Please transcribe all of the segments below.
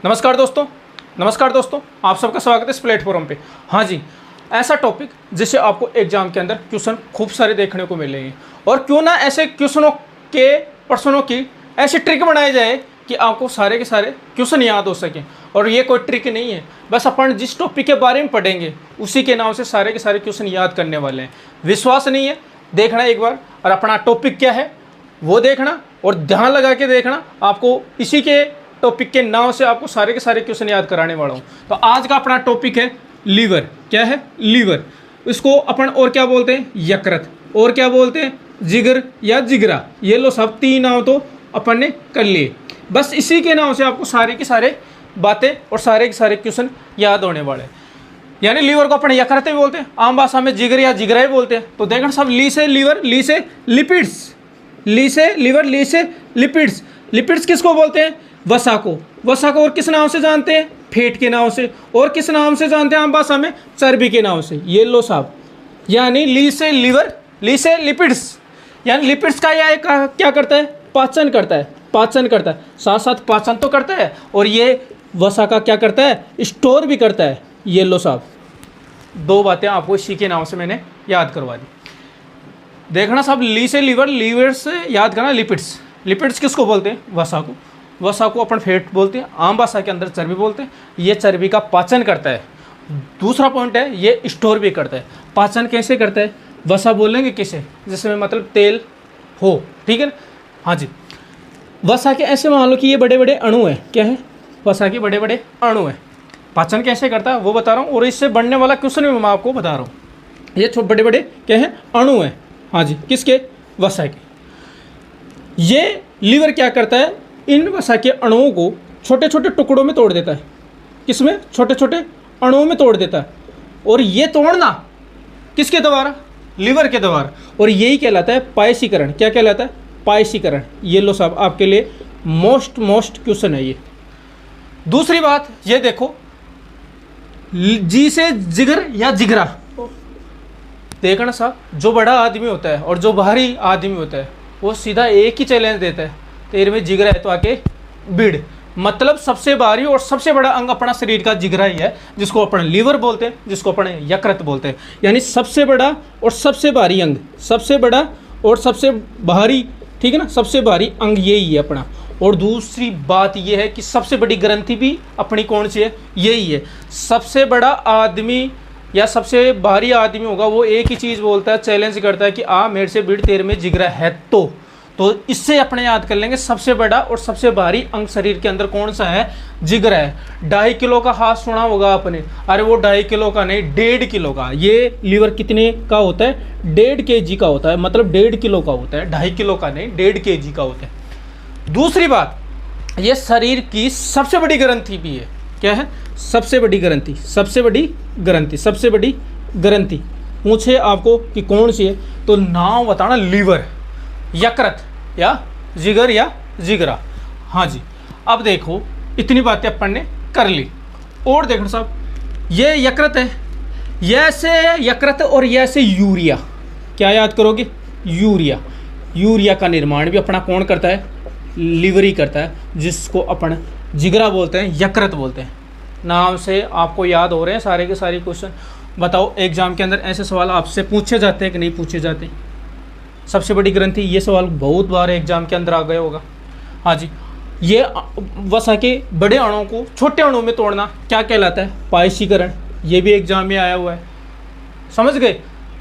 नमस्कार दोस्तों, आप सबका स्वागत है इस प्लेटफॉर्म पे। हाँ जी, ऐसा टॉपिक जिससे आपको एग्जाम के अंदर क्वेश्चन खूब सारे देखने को मिलेंगे और क्यों ना ऐसे क्वेश्चनों के प्रश्नों की ऐसी ट्रिक बनाई जाए कि आपको सारे के सारे क्वेश्चन याद हो सकें। और ये कोई ट्रिक नहीं है, बस अपन जिस टॉपिक के बारे में पढ़ेंगे उसी के नाम से सारे के सारे क्वेश्चन याद करने वाले हैं। विश्वास नहीं है, देखना एक बार और अपना टॉपिक क्या है वो देखना और ध्यान लगा के देखना। आपको इसी के टॉपिक के नाम से आपको सारे के सारे क्वेश्चन याद कराने वाला हूँ। तो आज का अपना टॉपिक है लीवर। क्या है? लीवर। इसको अपन और क्या बोलते हैं? यकृत। और क्या बोलते हैं? जिगर या जिगरा। ये लो सब तीन नाम तो अपन ने कर लिए। बस इसी के नाम से आपको सारे के सारे बातें और सारे के सारे क्वेश्चन याद होने वाले हैं। यानी लीवर को अपन यकृत भी बोलते हैं, आम भाषा में जिगर या जिगरा ही बोलते हैं। तो देखना सब, ली से लीवर, ली से लिपिड्स, ली से लीवर, ली से लिपिड्स। लिपिड्स किसको बोलते हैं? वसा को। वसा को और किस नाम से जानते हैं? फैट के नाम से। और किस नाम से जानते हैं आम भाषा में? चर्बी के नाम से। ये लो साहब, यानी ली से लीवर, ली से लिपिड्स। यानी लिपिड्स का यह क्या करता है? पाचन करता है। पाचन करता है, साथ साथ पाचन तो करता है और ये वसा का क्या करता है? स्टोर भी करता है। ये लो साहब, दो बातें आपको इसी के नाम से मैंने याद करवा दी। देखना साहब, ली से लीवर, लीवर से याद करना लिपिड्स। लिपिड्स किसको बोलते हैं? वसा को। वसा को अपन फैट बोलते हैं, आम भाषा के अंदर चर्बी बोलते हैं। ये चर्बी का पाचन करता है। दूसरा पॉइंट है, ये स्टोर भी करता है। पाचन कैसे करता है? वसा बोलेंगे किसे? जिसमें मतलब तेल हो, ठीक है ना? हाँ जी, वसा के ऐसे मान लो कि ये बड़े बड़े अणु हैं। क्या है? वसा के बड़े बड़े अणु हैं। पाचन कैसे करता है वो बता रहा हूँ और इससे बनने वाला क्वेश्चन भी मैं आपको बता रहा हूँ। ये छोटे बड़े बड़े क्या हैं? अणु हैं। हाँ जी, किसके? वसा के। ये लीवर क्या करता है? इन वसा के अणुओं को छोटे छोटे टुकड़ों में तोड़ देता है। किसमें? छोटे छोटे अणुओं में तोड़ देता है। और ये तोड़ना किसके द्वारा? लीवर के द्वारा। और यही कहलाता है पायसीकरण। क्या कहलाता है? पायसीकरण। ये लो साहब, आपके लिए मोस्ट क्वेश्चन है ये। दूसरी बात ये देखो, जी से जिगर या जिगरा। देखना साहब, जो बड़ा आदमी होता है और जो भारी आदमी होता है वो सीधा एक ही चैलेंज देता है, तेरे में जिगरा है तो आके भिड़। मतलब सबसे भारी और सबसे बड़ा अंग अपना शरीर का जिगरा ही है, जिसको अपन लीवर बोलते हैं, जिसको अपन यकृत बोलते हैं। यानी सबसे बड़ा और सबसे भारी अंग, सबसे बड़ा और सबसे भारी, ठीक है ना, सबसे भारी अंग यही है अपना। और दूसरी बात यह है कि सबसे बड़ी ग्रंथि भी अपनी कौन सी है? यही है। सबसे बड़ा आदमी या सबसे भारी आदमी होगा वो एक ही चीज़ बोलता है, चैलेंज करता है कि आ मेरे से भिड़, तेरे में जिगरा है। तो इससे अपने याद कर लेंगे सबसे बड़ा और सबसे भारी अंग शरीर के अंदर कौन सा है? जिगरा है। 2.5 किलो का हाथ सुना होगा आपने। अरे वो 2.5 किलो का नहीं, 1.5 किलो का। ये लीवर कितने का होता है? 1.5 kg का होता है। मतलब 1.5 किलो का होता है, 2.5 किलो का नहीं, 1.5 kg का होता है। दूसरी बात, ये शरीर की सबसे बड़ी ग्रंथि भी है। क्या है? सबसे बड़ी ग्रंथि। सबसे बड़ी ग्रंथि, सबसे बड़ी ग्रंथि पूछे आपको कि कौन सी है तो नाम बताना, लीवर, यकृत या जिगर या जिगरा। हाँ जी, अब देखो इतनी बातें अपन ने कर ली। और देखो साहब, ये यकृत है, ये से यकृत और ये से यूरिया। क्या याद करोगे? यूरिया। यूरिया का निर्माण भी अपना कौन करता है? लीवर ही करता है, जिसको अपन जिगरा बोलते हैं, यकृत बोलते हैं। नाम से आपको याद हो रहे हैं सारे के सारे क्वेश्चन। बताओ एग्जाम के अंदर ऐसे सवाल आपसे पूछे जाते हैं कि नहीं पूछे जाते? सबसे बड़ी ग्रंथि, ये सवाल बहुत बार एग्जाम के अंदर आ गया होगा। हाँ जी, ये वसा के बड़े अणुओं को छोटे अणुओं में तोड़ना क्या कहलाता है? पायसीकरण। ये भी एग्जाम में आया हुआ है, समझ गए?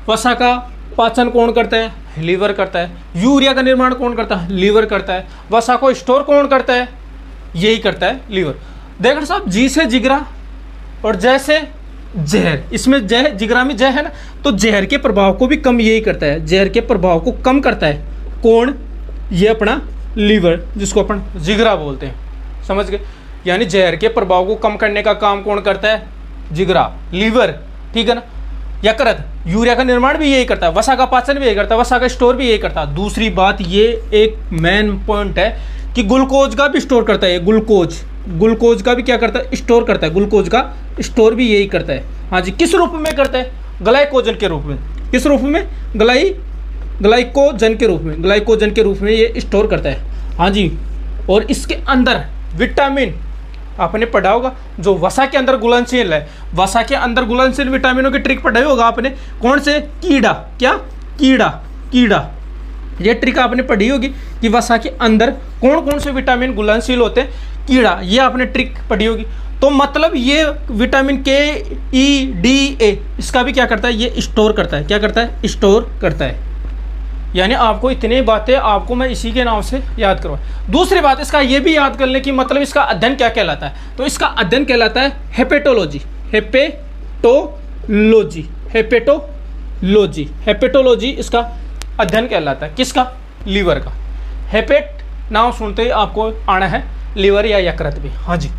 वसा का पाचन कौन करता है? लीवर करता है। यूरिया का निर्माण कौन करता है? लीवर करता है। वसा को स्टोर कौन करता है? यही करता है, लीवर। देखना साहब, जी से जिगरा और जैसे जहर, इसमें जहर, जिगरा में जहर है ना, तो जहर के प्रभाव को भी कम यही करता है। जहर के प्रभाव को कम करता है कौन? ये अपना लीवर, जिसको अपन जिगरा बोलते हैं। समझ गए? यानी जहर के प्रभाव को कम करने का काम कौन करता है? जिगरा, लीवर, ठीक है ना। यकृत, यूरिया का निर्माण भी यही करता है। वसा का पाचन भी यही करता है, वसा का स्टोर भी यही करता है। दूसरी बात, ये एक मेन पॉइंट है कि ग्लूकोज का भी स्टोर करता है। ग्लूकोज का भी क्या करता है? स्टोर करता है। ग्लूकोज का स्टोर भी यही करता है। हाँ जी, किस रूप में करता है? ग्लाइकोजन के रूप में। किस रूप में? ग्लाइकोजन के रूप में। ग्लाइकोजन के रूप में ये स्टोर करता है। हाँ जी, और इसके अंदर विटामिन आपने पढ़ा होगा, जो वसा के अंदर घुलनशील है, वसा के अंदर घुलनशील विटामिनों की ट्रिक पढ़ाई होगा आपने। कौन से? कीड़ा। क्या? कीड़ा। कीड़ा, ये ट्रिक आपने पढ़ी होगी कि वसा के अंदर कौन कौन से विटामिन घुलनशील होते हैं। कीड़ा, ये आपने ट्रिक पढ़ी होगी। तो मतलब ये विटामिन के, ई, डी, ए, इसका भी क्या करता है? ये स्टोर करता है। क्या करता है? स्टोर करता है। यानी आपको इतनी बातें आपको मैं इसी के नाम से याद करवा। दूसरी बात इसका ये भी याद कर लें कि मतलब इसका अध्ययन क्या कहलाता है। तो इसका अध्ययन कहलाता है हेपेटोलॉजी। हेपेटोलॉजी, हेपेटोलॉजी, हेपेटोलॉजी इसका अध्ययन कहलाता है। किसका? लीवर का। हेपेट नाम सुनते ही आपको आना है लीवर या यकृत भी। हाँ जी,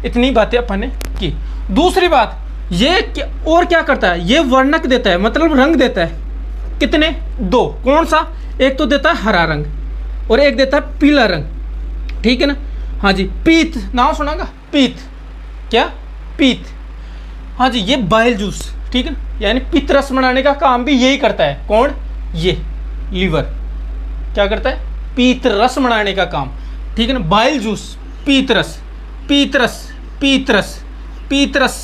इतनी बातें अपन ने की। दूसरी बात ये और क्या करता है? ये वर्णक देता है, मतलब रंग देता है। कितने? 2। कौन सा? एक तो देता है हरा रंग और एक देता है पीला रंग। ठीक है ना? हाँ जी। पीत नाम सुनागा? पीत। क्या? पीत। हाँ जी, ये बाइल जूस। ठीक है ना? यानी पित्त रस बनाने का काम भी यही करता है। कौन? ये लीवर। क्या करता है? पीत रस बनाने का काम। ठीक है ना? बाइल जूस, पीत रस, पीत रस, पीत रस, पीत रस,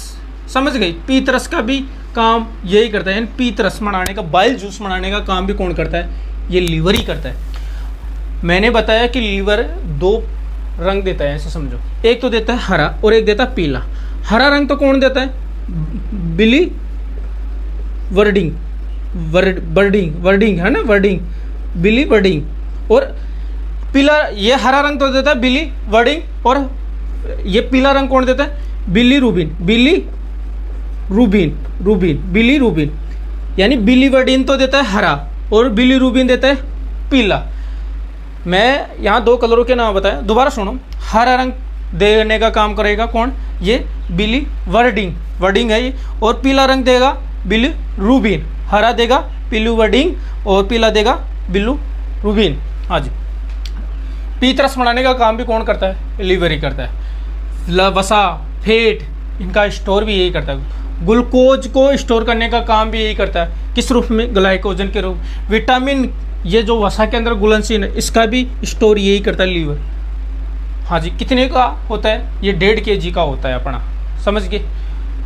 समझ गई? पीत रस का भी काम यही करता है। यानी पीत रस बनाने का, बाइल जूस बनाने का काम भी कौन करता है? ये लीवर ही करता है। मैंने बताया कि लीवर 2 रंग देता है, ऐसे समझो। एक तो देता है हरा और एक देता है पीला। हरा रंग तो कौन देता है? बिली वर्डिंग, वर्डिंग है ना, वर्डिंग, बिली वर्डिंग। और पीला, ये हरा रंग तो देता है बिली वर्डिंग, और ये पीला रंग कौन देता है? बिली रूबिन, बिली रूबिन, बिली रूबिन। यानी बिली वर्डिन तो देता है हरा और बिली रूबिन देता है पीला। मैं यहाँ 2 कलरों के नाम बताया, दोबारा सुनो। हरा रंग देने का काम करेगा कौन? ये बिली वर्डिंग, वर्डिंग है ये। और पीला रंग देगा बिली रूबिन। हरा देगा बिली वर्डिंग और पीला देगा बिलू रूबिन। हाँ जी। पीत रस बनाने का काम भी कौन करता है? लीवर ही करता है। वसा, फैट, इनका स्टोर भी यही करता है। ग्लूकोज को स्टोर करने का काम भी यही करता है। किस रूप में? ग्लाइकोजन के रूप। विटामिन, ये जो वसा के अंदर घुलनशील है, इसका भी स्टोर यही करता है लीवर। हाँ जी। कितने का होता है? ये 1.5 kg का होता है अपना, समझ गए?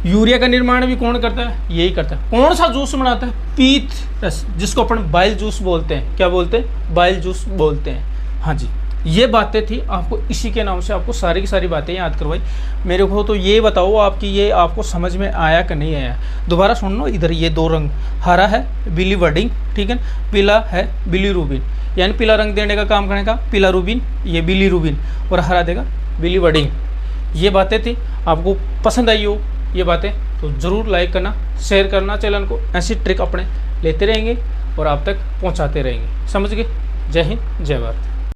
यूरिया का निर्माण भी कौन करता है? यही करता है। कौन सा जूस बनाता है? पीत रस, जिसको अपन बाइल जूस बोलते हैं। क्या बोलते हैं? बाइल जूस बोलते हैं। हाँ जी, ये बातें थी, आपको इसी के नाम से आपको सारी की सारी बातें याद करवाई। मेरे को तो ये बताओ आपकी ये आपको समझ में आया कि नहीं आया? दोबारा सुन लो। इधर ये 2 रंग, हरा है बिली वर्डिंग, ठीक है, पीला है बिली रूबिन। यानी पीला रंग देने का काम करने का पीला रूबिन, ये बिली रूबिन, और हरा देगा बिली वर्डिंग। ये बातें थी, आपको पसंद आई हो ये बातें तो ज़रूर लाइक करना, शेयर करना चैनल को। ऐसी ट्रिक अपने लेते रहेंगे और आप तक पहुंचाते रहेंगे। समझ गए? जय हिंद, जय भारत।